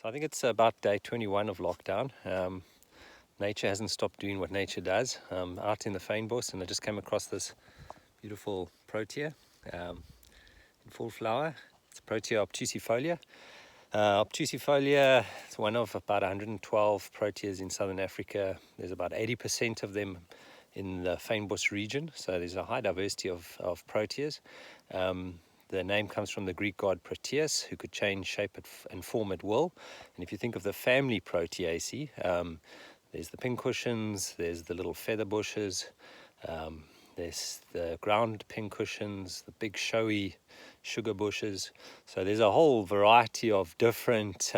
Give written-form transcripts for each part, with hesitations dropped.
So I think it's about day 21 of lockdown. Nature hasn't stopped doing what nature does. Out in the Fynbos, and I just came across this beautiful Protea in full flower. It's Protea obtusifolia. Obtusifolia is one of about 112 proteas in southern Africa. There's about 80% of them in the Fynbos region, so there's a high diversity of proteas. The name comes from the Greek god Proteus, who could change shape and form at will. And if you think of the family Proteaceae, there's the pincushions, there's the little feather bushes, there's the ground pincushions, the big showy sugar bushes. So there's a whole variety of different,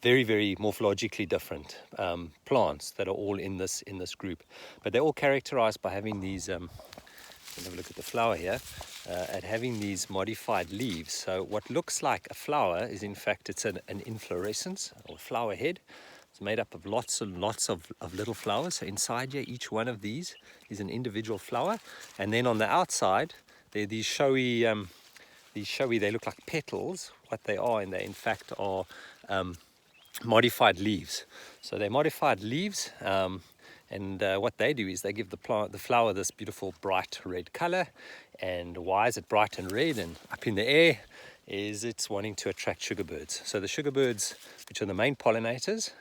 very, very morphologically different plants that are all in this group. But they're all characterized by having these, have a look at the flower here, at having these modified leaves. So what looks like a flower is in fact it's an inflorescence or flower head. It's made up of lots and lots of little flowers. So inside here, each one of these is an individual flower, and then on the outside there are these showy, they look like petals. What they are, and they in fact are modified leaves. So they're modified leaves. And what they do is they give the flower this beautiful bright red color. And why is it bright and red and up in the air? Is it's wanting to attract sugar birds. So the sugar birds, which are the main pollinators,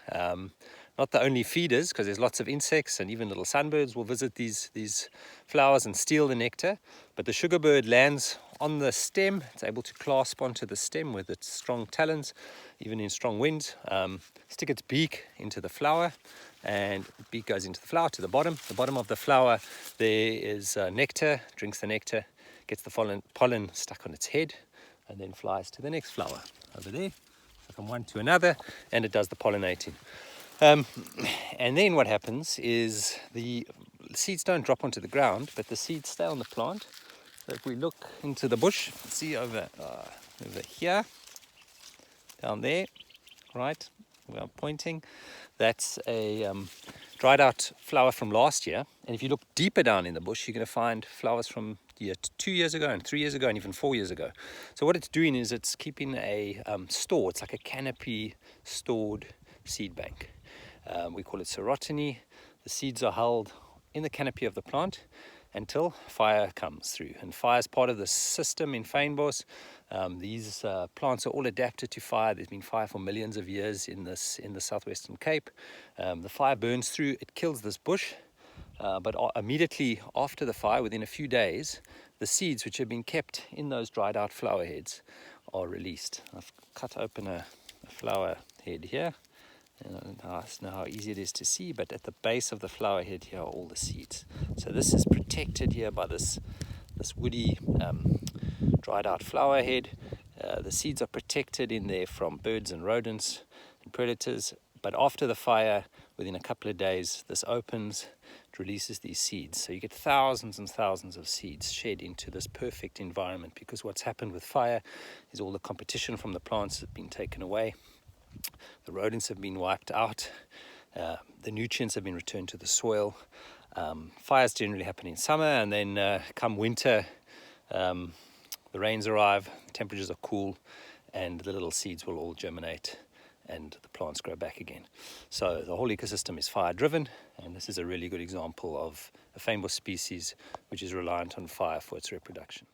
not the only feeders, because there's lots of insects and even little sunbirds will visit these flowers and steal the nectar. But the sugar bird lands on the stem. It's able to clasp onto the stem with its strong talons, even in strong winds, stick its beak into the flower, and the beak goes into the flower to the bottom. The bottom of the flower, there is nectar, drinks the nectar, gets the pollen stuck on its head, and then flies to the next flower over there, so from one to another, and it does the pollinating. And then what happens is the seeds don't drop onto the ground, but the seeds stay on the plant. So if we look into the bush, see over here, down there, right, where I'm pointing, that's a dried out flower from last year. And if you look deeper down in the bush, you're going to find flowers from 2 years ago and 3 years ago and even 4 years ago. So what it's doing is it's keeping a store. It's like a canopy stored seed bank. We call it serotiny. The seeds are held in the canopy of the plant until fire comes through. And fire is part of the system in Fynbos. These plants are all adapted to fire. There's been fire for millions of years in the southwestern Cape. The fire burns through, it kills this bush, but immediately after the fire, within a few days, the seeds which have been kept in those dried out flower heads are released. I've cut open a flower head here. I don't know how easy it is to see, but at the base of the flower head here are all the seeds. So this is protected here by this woody dried out flower head. The seeds are protected in there from birds and rodents and predators, but after the fire, within a couple of days, this opens, it releases these seeds. So you get thousands and thousands of seeds shed into this perfect environment, because what's happened with fire is all the competition from the plants has been taken away. The rodents have been wiped out. The nutrients have been returned to the soil. Fires generally happen in summer, and then come winter, the rains arrive, the temperatures are cool, and the little seeds will all germinate and the plants grow back again. So the whole ecosystem is fire driven, and this is a really good example of a Fynbos species which is reliant on fire for its reproduction.